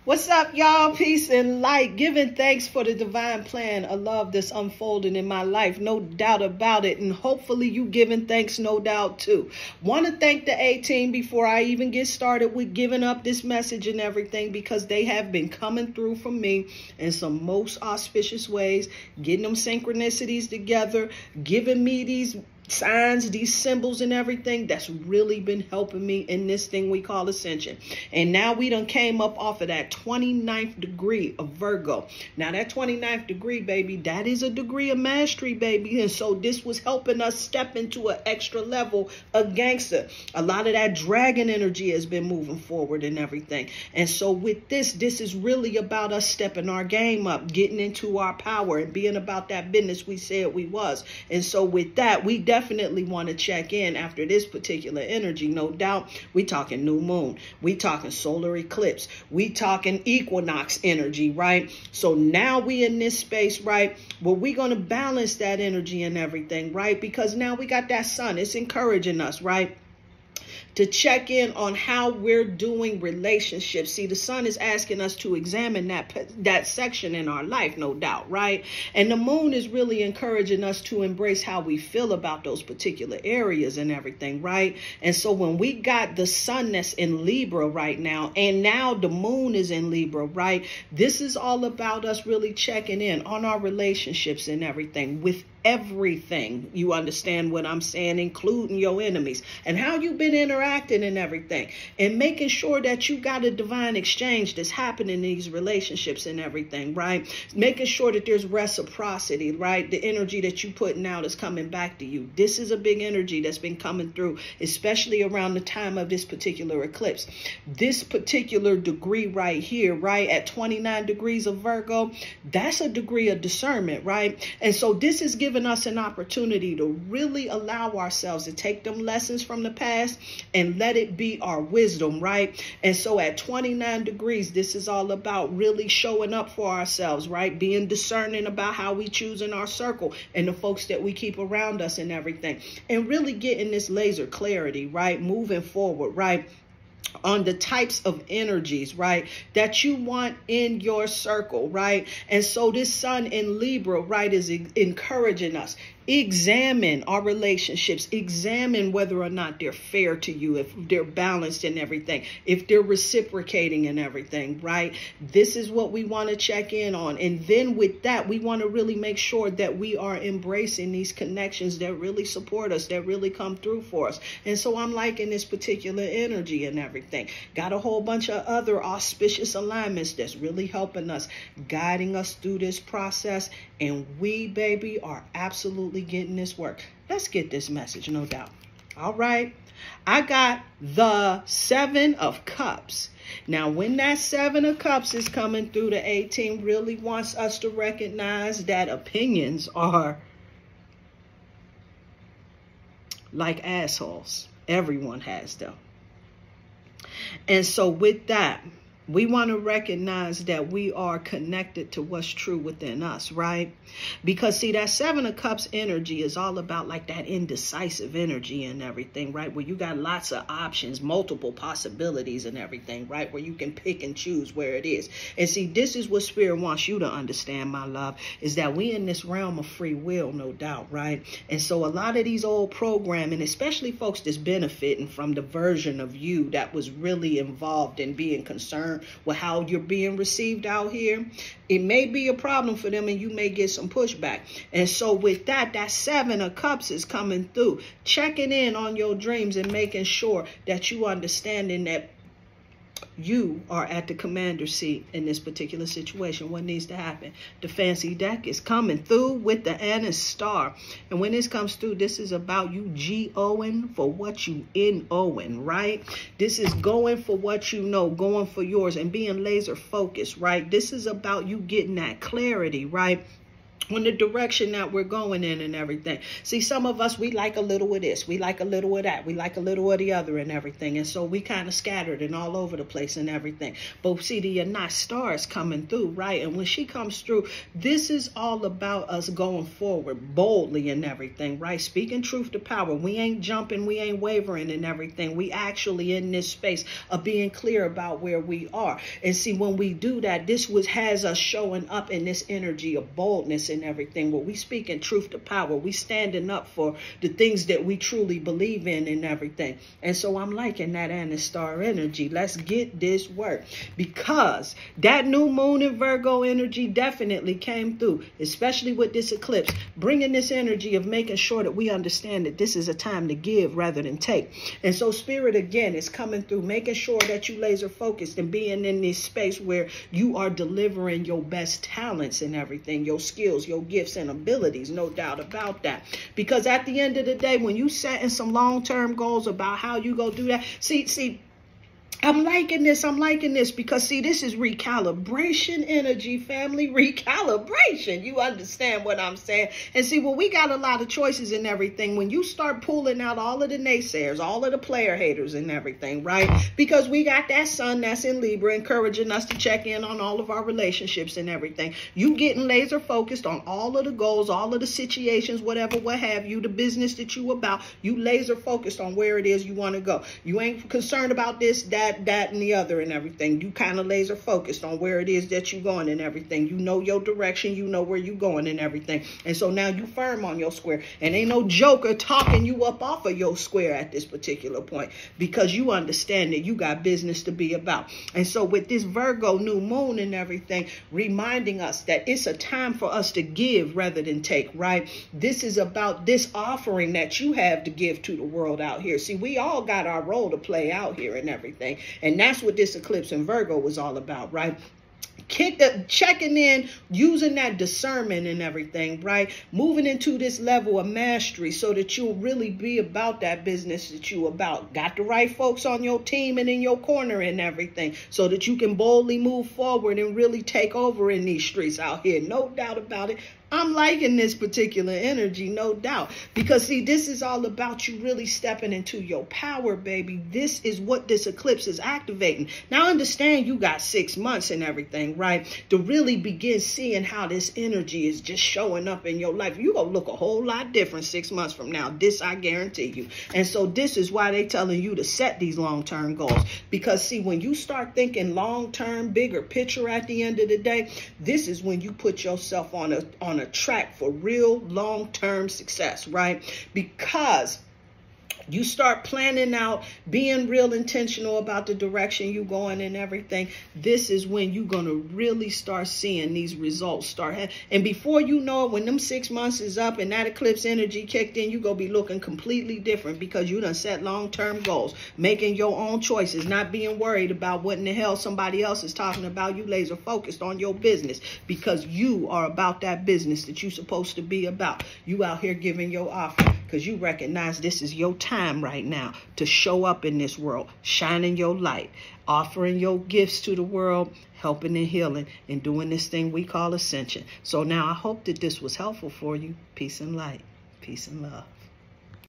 What's up, y'all? Peace and light. Giving thanks for the divine plan of love that's unfolding in my life. No doubt about it. And hopefully you giving thanks, no doubt, too. Want to thank the A-Team before I even get started with giving up this message and everything, because they have been coming through for me in some most auspicious ways, getting them synchronicities together, giving me these signs, these symbols and everything. That's really been helping me in this thing we call ascension. And now we done came up off of that 29th degree of Virgo. Now that 29th degree, baby, that is a degree of mastery, baby. And so this was helping us step into an extra level of gangster. A lot of that dragon energy has been moving forward and everything. And so with this is really about us stepping our game up, getting into our power and being about that business we said we was. And so with that, we definitely want to check in after this particular energy. No doubt, we talking new moon, we talking solar eclipse, we talking equinox energy, right? So now we in this space, right, where we going to balance that energy and everything, right? Because now we got that sun, it's encouraging us, right, to check in on how we're doing relationships. See, the sun is asking us to examine that section in our life, no doubt, right? And the moon is really encouraging us to embrace how we feel about those particular areas and everything, right? And so when we got the sun that's in Libra right now, and now the moon is in Libra, right? This is all about us really checking in on our relationships and everything with everything. You understand what I'm saying, including your enemies and how you've been interacting and everything, and making sure that you got a divine exchange that's happening in these relationships and everything, right? Making sure that there's reciprocity, right? The energy that you putting out is coming back to you. This is a big energy that's been coming through, especially around the time of this particular eclipse. This particular degree right here, right, at 29 degrees of Virgo, that's a degree of discernment, right? And so this is giving us an opportunity to really allow ourselves to take them lessons from the past and let it be our wisdom, right? And so at 29 degrees, this is all about really showing up for ourselves, right? Being discerning about how we choose in our circle and the folks that we keep around us and everything, and really getting this laser clarity, right? Moving forward, right? On the types of energies, right, that you want in your circle, right? And so this sun in Libra, right, is encouraging us. Examine our relationships. Examine whether or not they're fair to you, if they're balanced and everything, if they're reciprocating and everything, right? This is what we want to check in on. And then with that, we want to really make sure that we are embracing these connections that really support us, that really come through for us. And so I'm liking this particular energy and everything. Got a whole bunch of other auspicious alignments that's really helping us, guiding us through this process. And we, baby, are absolutely getting this work. Let's get this message, no doubt. All right. I got the 7 of Cups. Now, when that 7 of Cups is coming through, the 18 really wants us to recognize that opinions are like assholes. Everyone has them. And so with that, we want to recognize that we are connected to what's true within us, right? Because, see, that 7 of Cups energy is all about like that indecisive energy and everything, right? Where you got lots of options, multiple possibilities and everything, right? Where you can pick and choose where it is. And see, this is what Spirit wants you to understand, my love, is that we in this realm of free will, no doubt, right? And so a lot of these old programming, especially folks that's benefiting from the version of you that was really involved in being concerned with how you're being received out here, it may be a problem for them and you may get some pushback. And so with that, that 7 of Cups is coming through, checking in on your dreams and making sure that you understanding that you are at the commander's seat in this particular situation. What needs to happen? The fancy deck is coming through with the Anise Star. And when this comes through, this is about you G-O-ing for what you N-O-ing, right? This is going for what you know, going for yours and being laser focused, right? This is about you getting that clarity, right? on the direction that we're going in and everything. See, some of us, we like a little of this, we like a little of that, we like a little of the other and everything. And so we kind of scattered and all over the place and everything. But see, the Anat star is coming through, right? And when she comes through, this is all about us going forward boldly and everything, right? Speaking truth to power. We ain't jumping, we ain't wavering and everything. We actually in this space of being clear about where we are. And see, when we do that, this has us showing up in this energy of boldness and everything, where we speaking truth to power, we standing up for the things that we truly believe in and everything. And so I'm liking that Anat star energy. Let's get this work, because that new moon in Virgo energy definitely came through, especially with this eclipse, bringing this energy of making sure that we understand that this is a time to give rather than take. And so spirit again is coming through, making sure that you laser focused and being in this space where you are delivering your best talents and everything, your skills, your gifts and abilities, no doubt about that. Because at the end of the day, when you setting some long-term goals about how you go do that, see, I'm liking this because, see, this is recalibration energy, family, recalibration. You understand what I'm saying? And see, when we got a lot of choices and everything, when you start pulling out all of the naysayers, all of the player haters and everything, right? Because we got that sun that's in Libra encouraging us to check in on all of our relationships and everything. You getting laser focused on all of the goals, all of the situations, whatever, what have you, the business that you about. You laser focused on where it is you want to go. You ain't concerned about this, that, and the other and everything. You kind of laser focused on where it is that you're going and everything. You know your direction, you know where you're going and everything. And so now you firm on your square, and ain't no joker talking you up off of your square at this particular point, because you understand that you got business to be about. And so with this Virgo new moon and everything, reminding us that it's a time for us to give rather than take, right? This is about this offering that you have to give to the world out here. See, we all got our role to play out here and everything. And that's what this eclipse in Virgo was all about, right? Checking in, using that discernment and everything, right? Moving into this level of mastery so that you'll really be about that business that you about. Got the right folks on your team and in your corner and everything, so that you can boldly move forward and really take over in these streets out here. No doubt about it. I'm liking this particular energy, no doubt. Because, see, this is all about you really stepping into your power, baby. This is what this eclipse is activating. Now, understand you got 6 months and everything, right, to really begin seeing how this energy is just showing up in your life. You're going to look a whole lot different 6 months from now. This, I guarantee you. And so this is why they telling you to set these long-term goals. Because, see, when you start thinking long-term, bigger picture at the end of the day, this is when you put yourself on a track for real long-term success, right? Because you start planning out, being real intentional about the direction you're going and everything. This is when you're going to really start seeing these results and before you know it, when them 6 months is up and that eclipse energy kicked in, you're going to be looking completely different, because you done set long-term goals, making your own choices, not being worried about what in the hell somebody else is talking about. You laser focused on your business, because you are about that business that you're supposed to be about. You out here giving your offer, because you recognize this is your time right now to show up in this world, shining your light, offering your gifts to the world, helping and healing, and doing this thing we call ascension. So now I hope that this was helpful for you. Peace and light. Peace and love.